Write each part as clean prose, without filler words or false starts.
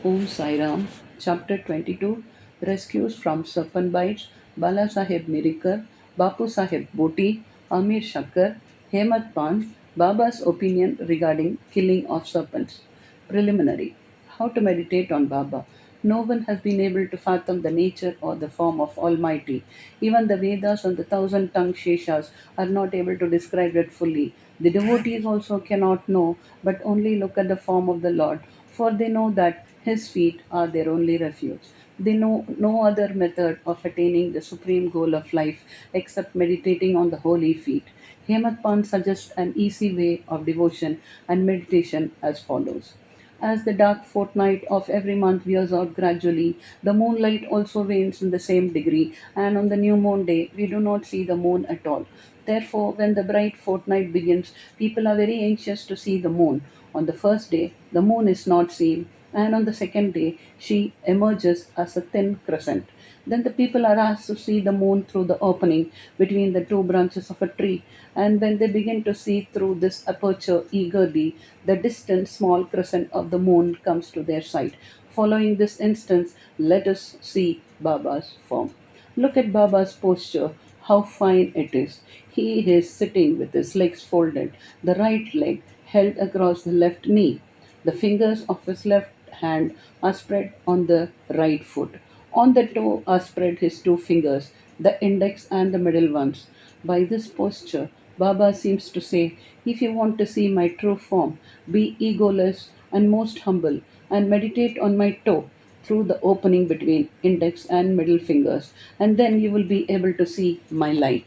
Om Sai Ram, Chapter 22, Rescues from Serpent Bites, Bala Sahib Mirikar, Bapu Sahib Boti, Amir Shakkar, Hemat Pan, Baba's opinion regarding killing of serpents. Preliminary. How to meditate on Baba. No one has been able to fathom the nature or the form of Almighty. Even the Vedas and the thousand-tongued Sheshas are not able to describe it fully. The devotees also cannot know, but only look at the form of the Lord, for they know that His feet are their only refuge. They know no other method of attaining the supreme goal of life except meditating on the holy feet. Hemat Pan suggests an easy way of devotion and meditation as follows. As the dark fortnight of every month wears out gradually, the moonlight also wanes in the same degree, and on the new moon day, we do not see the moon at all. Therefore, when the bright fortnight begins, people are very anxious to see the moon. On the first day, the moon is not seen, and on the second day, she emerges as a thin crescent. Then the people are asked to see the moon through the opening between the two branches of a tree, and when they begin to see through this aperture eagerly, the distant small crescent of the moon comes to their sight. Following this instance, let us see Baba's form. Look at Baba's posture, how fine it is. He is sitting with his legs folded, the right leg held across the left knee. The fingers of his left hand are spread on the right foot. On the toe are spread his two fingers, the index and the middle ones. By this posture, Baba seems to say, if you want to see my true form, be egoless and most humble, and meditate on my toe through the opening between index and middle fingers, and then you will be able to see my light.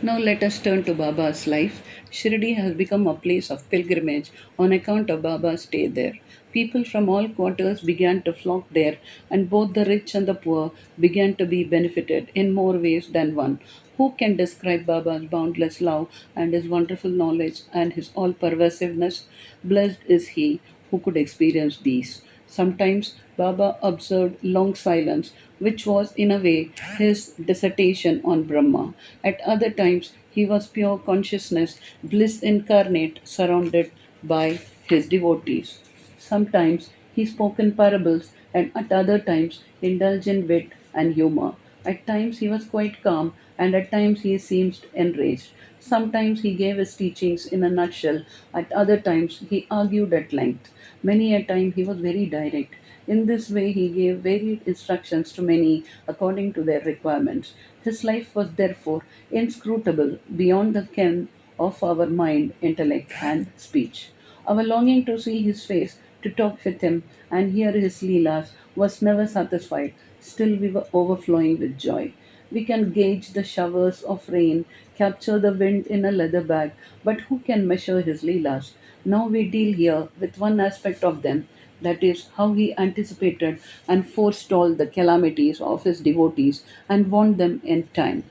Now let us turn to Baba's life. Shirdi has become a place of pilgrimage on account of Baba's stay there. People from all quarters began to flock there, and both the rich and the poor began to be benefited in more ways than one. Who can describe Baba's boundless love and his wonderful knowledge and his all pervasiveness? Blessed is he who could experience these. Sometimes Baba observed long silence, which was in a way his dissertation on Brahma. At other times, he was pure consciousness, bliss incarnate, surrounded by his devotees. Sometimes he spoke in parables, and at other times indulged in wit and humor. At times he was quite calm, and at times he seemed enraged. Sometimes he gave his teachings in a nutshell, at other times he argued at length. Many a time he was very direct. In this way, he gave varied instructions to many according to their requirements. His life was therefore inscrutable beyond the ken of our mind, intellect, and speech. Our longing to see his face, to talk with him, and hear his Leelas was never satisfied. Still, we were overflowing with joy. We can gauge the showers of rain, capture the wind in a leather bag, but who can measure his Leelas? Now we deal here with one aspect of them, that is, how he anticipated and forestalled the calamities of his devotees and warned them in time.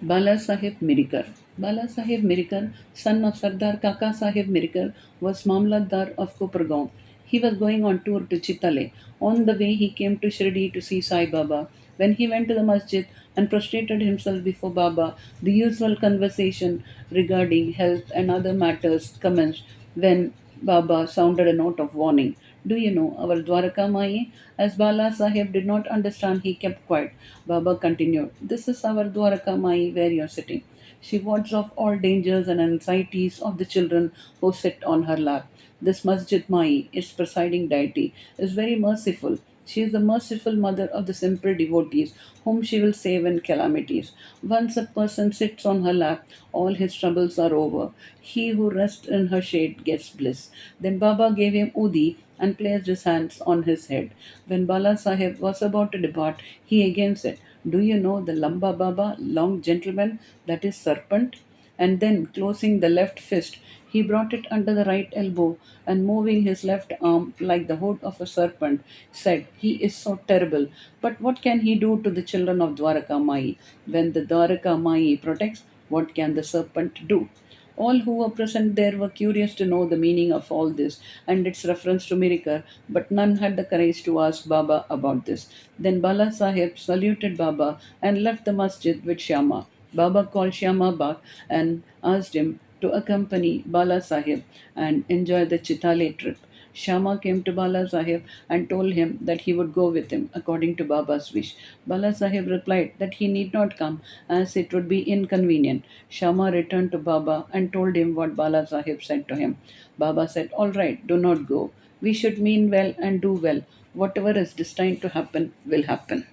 Bala Sahib Mirikar. Bala Sahib Mirikar, son of Sardar Kaka Sahib Mirikar, was Mamlatdar of Kopargaon. He was going on tour to Chitale. On the way, he came to Shirdi to see Sai Baba. When he went to the masjid and prostrated himself before Baba, the usual conversation regarding health and other matters commenced when Baba sounded a note of warning. Do you know our Dwaraka Mai? As Bala Sahib did not understand, he kept quiet. Baba continued, this is our Dwaraka Mai where you are sitting. She wards off all dangers and anxieties of the children who sit on her lap. This Masjid Mai, its presiding deity, is very merciful. She is the merciful mother of the simple devotees, whom she will save in calamities. Once a person sits on her lap, all his troubles are over. He who rests in her shade gets bliss. Then Baba gave him Udi and placed his hands on his head. When Bala Sahib was about to depart, he again said, do you know the Lamba Baba, long gentleman, that is serpent? And then, closing the left fist, he brought it under the right elbow and moving his left arm like the hood of a serpent, said, he is so terrible, but what can he do to the children of Dwaraka Mai? When the Dwaraka Mai protects, what can the serpent do? All who were present there were curious to know the meaning of all this and its reference to Mirikar, but none had the courage to ask Baba about this. Then Bala Sahib saluted Baba and left the masjid with Shyama. Baba called Shyama back and asked him to accompany Bala Sahib and enjoy the Chitale trip. Shama came to Bala Sahib and told him that he would go with him according to Baba's wish. Bala Sahib replied that he need not come as it would be inconvenient. Shama returned to Baba and told him what Bala Sahib said to him. Baba said, "All right, do not go. We should mean well and do well. Whatever is destined to happen will happen."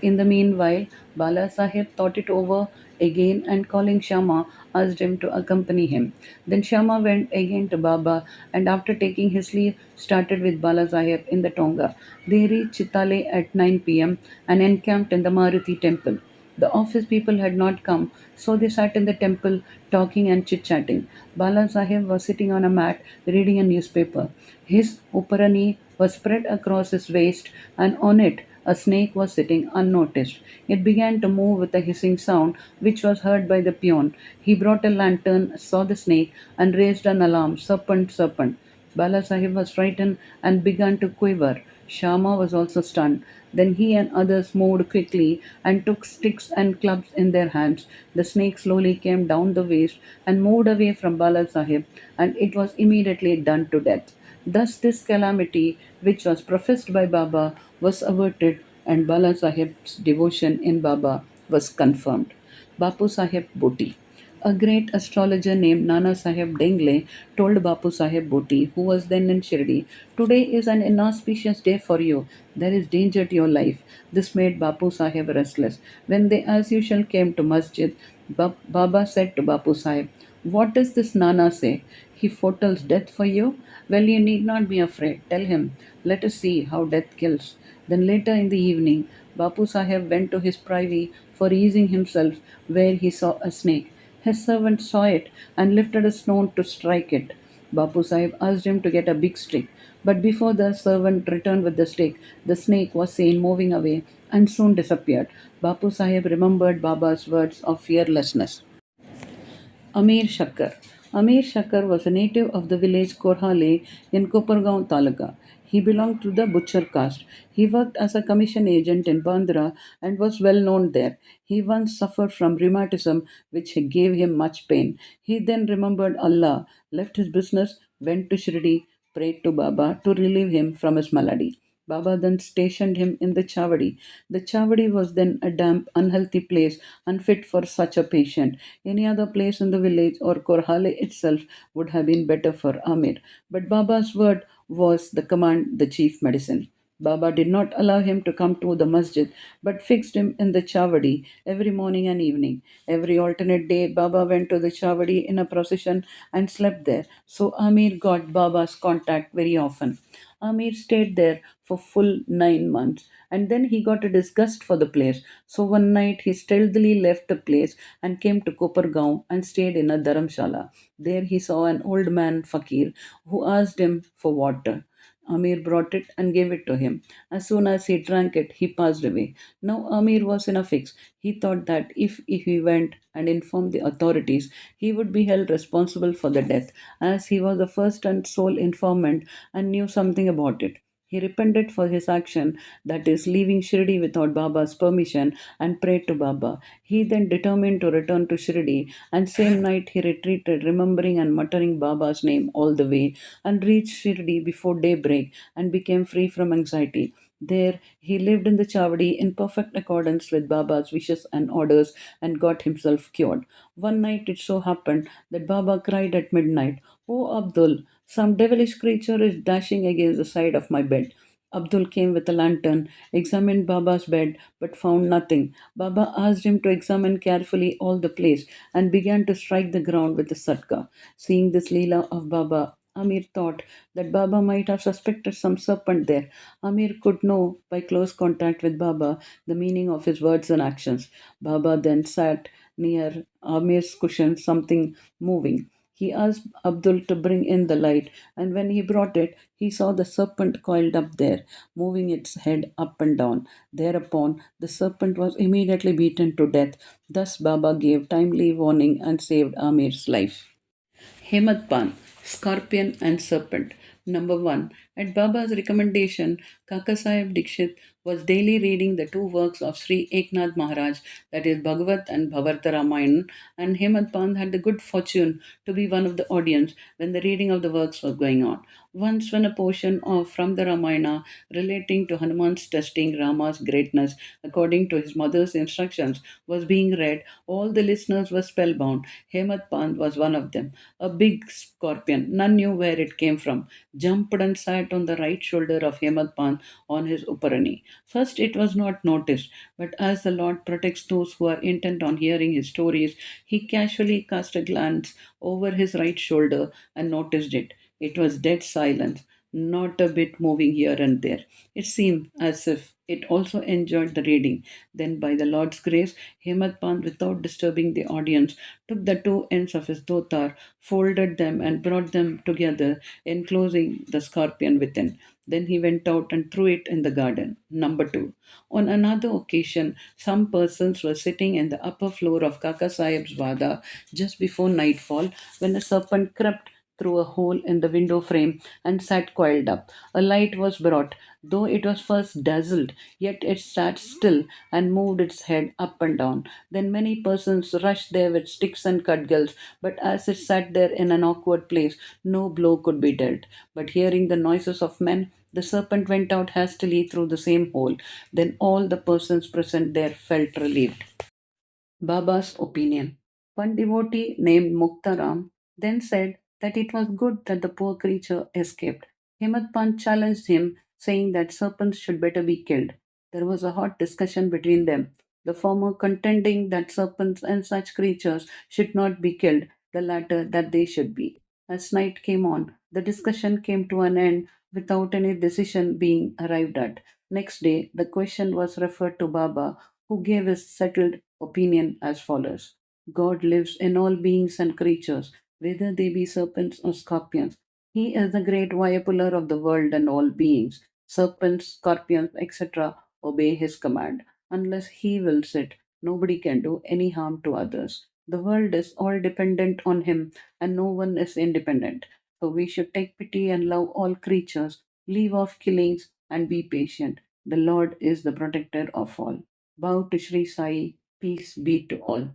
In the meanwhile, Bala Sahib thought it over again and calling Shama asked him to accompany him. Then Shama went again to Baba and after taking his leave started with Bala Sahib in the Tonga. They reached Chitale at 9 p.m. and encamped in the Maruti temple. The office people had not come, so they sat in the temple talking and chit chatting. Bala Sahib was sitting on a mat reading a newspaper. His uparani was spread across his waist, and on it a snake was sitting unnoticed. It began to move with a hissing sound, which was heard by the peon. He brought a lantern, saw the snake, and raised an alarm: "Serpent, serpent." Bala Sahib was frightened and began to quiver. Shama was also stunned. Then he and others moved quickly and took sticks and clubs in their hands. The snake slowly came down the waist and moved away from Bala Sahib, and it was immediately done to death. Thus, this calamity, which was professed by Baba, was averted, and Bala Sahib's devotion in Baba was confirmed. Bapu Sahib Boti. A great astrologer named Nana Sahib Dengle told Bapu Sahib Boti, who was then in Shirdi, "Today is an inauspicious day for you. There is danger to your life." This made Bapu Sahib restless. When they, as usual, came to Masjid, Baba said to Bapu Sahib, "What does this Nana say? He foretells death for you? Well, you need not be afraid. Tell him. Let us see how death kills." Then later in the evening, Bapu Sahib went to his privy for easing himself, where he saw a snake. His servant saw it and lifted a stone to strike it. Bapu Sahib asked him to get a big stick, but before the servant returned with the stick, the snake was seen moving away and soon disappeared. Bapu Sahib remembered Baba's words of fearlessness. Amir Shakkar. Amir Shakkar was a native of the village Korhale in Kopargaon Taluka. He belonged to the butcher caste. He worked as a commission agent in Bandra and was well known there. He once suffered from rheumatism, which gave him much pain. He then remembered Allah, left his business, went to Shirdi, prayed to Baba to relieve him from his malady. Baba then stationed him in the Chavadi. The Chavadi was then a damp, unhealthy place, unfit for such a patient. Any other place in the village or Korhale itself would have been better for Amir. But Baba's word was the command, the chief medicine. Baba did not allow him to come to the masjid, but fixed him in the Chavadi every morning and evening. Every alternate day, Baba went to the Chavadi in a procession and slept there. So Amir got Baba's contact very often. Amir stayed there for full 9 months and then he got a disgust for the place. So one night he stealthily left the place and came to Kopargaon and stayed in a dharamshala. There he saw an old man, Fakir, who asked him for water. Amir brought it and gave it to him. As soon as he drank it, he passed away. Now Amir was in a fix. He thought that if he went and informed the authorities, he would be held responsible for the death, as he was the first and sole informant and knew something about it. He repented for his action, that is, leaving Shirdi without Baba's permission, and prayed to Baba. He then determined to return to Shirdi, and same night he retreated, remembering and muttering Baba's name all the way, and reached Shirdi before daybreak and became free from anxiety. There he lived in the Chavadi in perfect accordance with Baba's wishes and orders and got himself cured. One night it so happened that Baba cried at midnight, "Oh Abdul, some devilish creature is dashing against the side of my bed." Abdul came with a lantern, examined Baba's bed, but found nothing. Baba asked him to examine carefully all the place and began to strike the ground with the satka. Seeing this Leela of Baba, Amir thought that Baba might have suspected some serpent there. Amir could know by close contact with Baba the meaning of his words and actions. Baba then sat near Amir's cushion, something moving. He asked Abdul to bring in the light, and when he brought it, he saw the serpent coiled up there, moving its head up and down. Thereupon, the serpent was immediately beaten to death. Thus, Baba gave timely warning and saved Amir's life. Hemad Pan, Scorpion and Serpent. Number 1. At Baba's recommendation, Kaka Sahib Dikshit was daily reading the two works of Sri Eknath Maharaj, that is Bhagavat and Bhavarta Ramayan, and Hemant Pant had the good fortune to be one of the audience when the reading of the works was going on. Once, when a portion of from the Ramayana relating to Hanuman's testing Rama's greatness according to his mother's instructions was being read, all the listeners were spellbound. Hemant Pant was one of them. A big scorpion, none knew where it came from, jumped and sat on the right shoulder of Hemant Pant on his Uparani. First, it was not noticed, but as the Lord protects those who are intent on hearing his stories, he casually cast a glance over his right shoulder and noticed it. It was dead silence, not a bit moving here and there. It seemed as if it also enjoyed the reading. Then, by the Lord's grace, Hemant Pant, without disturbing the audience, took the two ends of his dhotar, folded them, and brought them together, enclosing the scorpion within. Then he went out and threw it in the garden. Number two. On another occasion, some persons were sitting in the upper floor of Kaka Sahib's Vada just before nightfall when a serpent crept through a hole in the window frame and sat coiled up. A light was brought, though it was first dazzled, yet it sat still and moved its head up and down. Then many persons rushed there with sticks and cudgels, but as it sat there in an awkward place, no blow could be dealt. But hearing the noises of men, the serpent went out hastily through the same hole. Then all the persons present there felt relieved. Baba's opinion. One devotee named Muktaram then said that it was good that the poor creature escaped. Himmat Pant challenged him, saying that serpents should better be killed. There was a hot discussion between them, the former contending that serpents and such creatures should not be killed, the latter that they should be. As night came on, the discussion came to an end without any decision being arrived at. Next day, the question was referred to Baba, who gave his settled opinion as follows: God lives in all beings and creatures, whether they be serpents or scorpions. He is the great Vayapular of the world and all beings. Serpents, scorpions, etc. obey his command. Unless he wills it, nobody can do any harm to others. The world is all dependent on him, and no one is independent. So we should take pity and love all creatures, leave off killings, and be patient. The Lord is the protector of all. Bow to Sri Sai. Peace be to all.